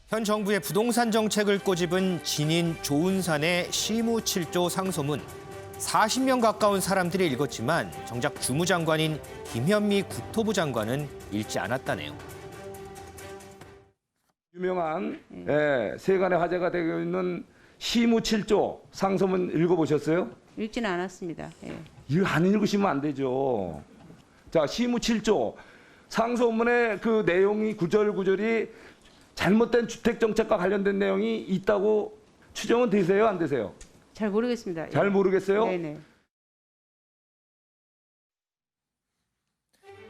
현 정부의 부동산 정책을 꼬집은 진인 조은산의 시무 7조 상소문. 40명 가까운 사람들이 읽었지만 정작 주무장관인 김현미 국토부 장관은 읽지 않았다네요. 유명한 세간의 화제가 되고 있는 시무 7조 상소문 읽어보셨어요? 읽지는 않았습니다. 예. 이거 안 읽으시면 안 되죠. 자, 시무 7조 상소문의 그 내용이 구절구절이 잘못된 주택정책과 관련된 내용이 있다고 추정은 되세요? 안 되세요? 잘 모르겠습니다. 잘 모르겠어요? 네네.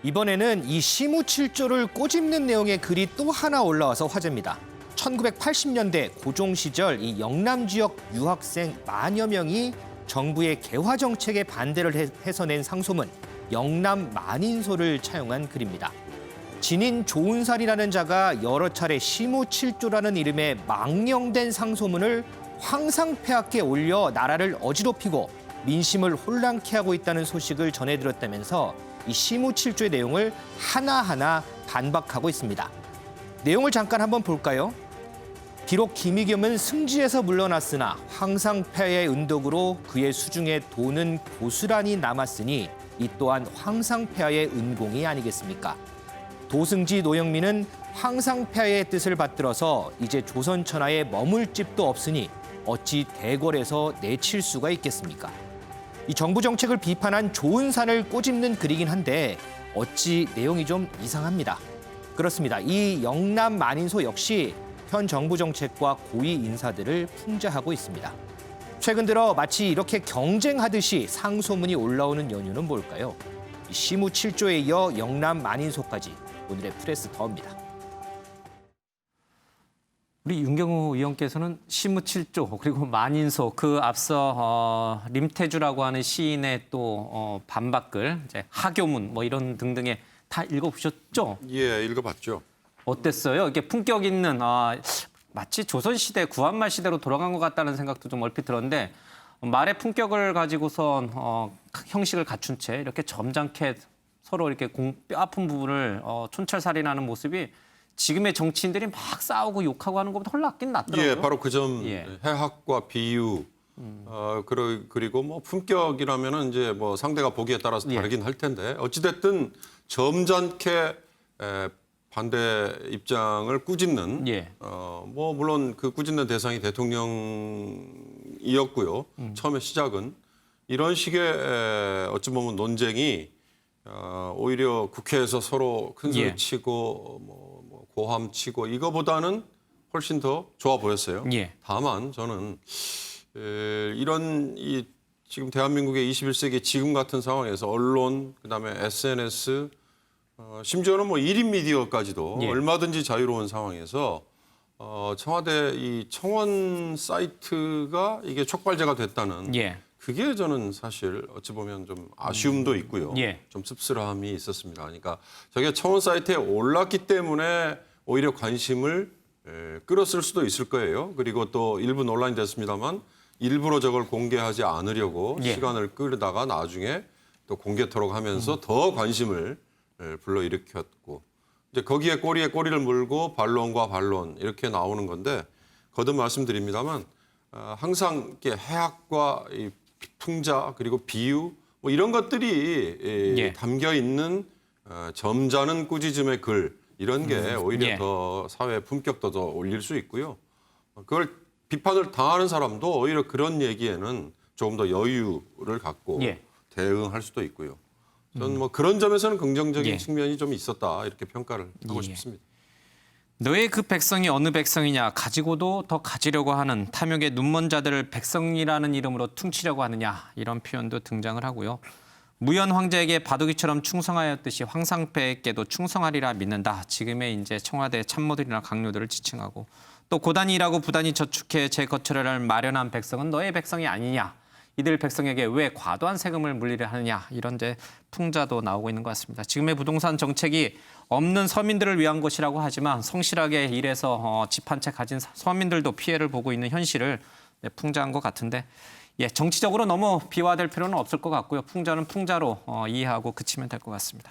이번에는 이 시무 7조를 꼬집는 내용의 글이 또 하나 올라와서 화제입니다. 1980년대 고종 시절 이 영남 지역 유학생 만여 명이 정부의 개화 정책에 반대를 해서 낸 상소문 영남 만인소를 차용한 글입니다. 진인 조은살이라는 자가 여러 차례 시무 7조라는 이름의 망령된 상소문을 황상폐하께 올려 나라를 어지럽히고 민심을 혼란케 하고 있다는 소식을 전해들었다면서 이 시무 7조의 내용을 하나하나 반박하고 있습니다. 내용을 잠깐 한번 볼까요? 비록 김의겸은 승지에서 물러났으나 황상폐의 은덕으로 그의 수중에 돈은 고스란히 남았으니 이 또한 황상폐의 은공이 아니겠습니까? 도승지 노영민은 황상폐의 뜻을 받들어서 이제 조선 천하에 머물 집도 없으니 어찌 대궐에서 내칠 수가 있겠습니까? 이 정부 정책을 비판한 조은산을 꼬집는 글이긴 한데 어찌 내용이 좀 이상합니다. 그렇습니다. 이 영남 만인소 역시 현 정부 정책과 고위 인사들을 풍자하고 있습니다. 최근 들어 마치 이렇게 경쟁하듯이 상소문이 올라오는 연유는 뭘까요? 이 시무 7조에 이어 영남 만인소까지 오늘의 프레스 더입니다. 우리 윤경호 의원께서는 시무 7조 그리고 만인소 그 앞서 림태주라고 하는 시인의 또 반박글, 이제 하교문 뭐 이런 등등의 다 읽어보셨죠? 예, 읽어봤죠. 어땠어요? 이게 품격 있는 마치 조선시대 구한말 시대로 돌아간 것 같다는 생각도 좀 얼핏 들었는데 말의 품격을 가지고선 형식을 갖춘 채 이렇게 점잖게 서로 이렇게 뼈 아픈 부분을 촌철살인하는 모습이 지금의 정치인들이 막 싸우고 욕하고 하는 것보다 훨씬 낫긴 낫더라고요. 예, 바로 그 점 예. 해학과 비유 그리고 뭐 품격이라면은 이제 뭐 상대가 보기에 따라서 다르긴 할 텐데 어찌됐든 점잖게 반대 입장을 꾸짖는 뭐 물론 그 꾸짖는 대상이 대통령이었고요. 처음에 시작은 이런 식의 어찌 보면 논쟁이 오히려 국회에서 서로 큰 소리 치고 뭐 고함 치고 이거보다는 훨씬 더 좋아 보였어요. 다만 저는 이런 지금 대한민국의 21세기 지금 같은 상황에서 언론 그다음에 SNS 심지어는 뭐 1인 미디어까지도 얼마든지 자유로운 상황에서 청와대 이 청원 사이트가 이게 촉발제가 됐다는 그게 저는 사실 어찌 보면 좀 아쉬움도 있고요. 좀 씁쓸함이 있었습니다. 그러니까 저게 청원 사이트에 올랐기 때문에 오히려 관심을 끌었을 수도 있을 거예요. 그리고 또 일부 논란이 됐습니다만 일부러 저걸 공개하지 않으려고 시간을 끌다가 나중에 또 공개토록 하면서 더 관심을 불러일으켰고 이제 거기에 꼬리에 꼬리를 물고 반론과 반론 이렇게 나오는 건데 거듭 말씀드립니다만 항상 이렇게 해학과 이 풍자 그리고 비유 뭐 이런 것들이 담겨 있는 점잖은 꾸짖음의 글 이런 게 오히려 더 사회 품격도 더 올릴 수 있고요. 그걸 비판을 당하는 사람도 오히려 그런 얘기에는 조금 더 여유를 갖고 대응할 수도 있고요. 저는 뭐 그런 점에서는 긍정적인 측면이 좀 있었다 이렇게 평가를 하고 싶습니다. 너의 그 백성이 어느 백성이냐 가지고도 더 가지려고 하는 탐욕의 눈먼 자들을 백성이라는 이름으로 퉁치려고 하느냐 이런 표현도 등장을 하고요. 무연 황제에게 바둑이처럼 충성하였듯이 황상폐에게도 충성하리라 믿는다. 지금의 이제 청와대 참모들이나 강요들을 지칭하고 또 고단히 일하고 부단히 저축해 제 거처를 마련한 백성은 너의 백성이 아니냐. 이들 백성에게 왜 과도한 세금을 물리려 하느냐 이런 이제 풍자도 나오고 있는 것 같습니다. 지금의 부동산 정책이 없는 서민들을 위한 것이라고 하지만 성실하게 일해서 집 한 채 가진 서민들도 피해를 보고 있는 현실을 풍자한 것 같은데 정치적으로 너무 비화될 필요는 없을 것 같고요. 풍자는 풍자로 이해하고 그치면 될 것 같습니다.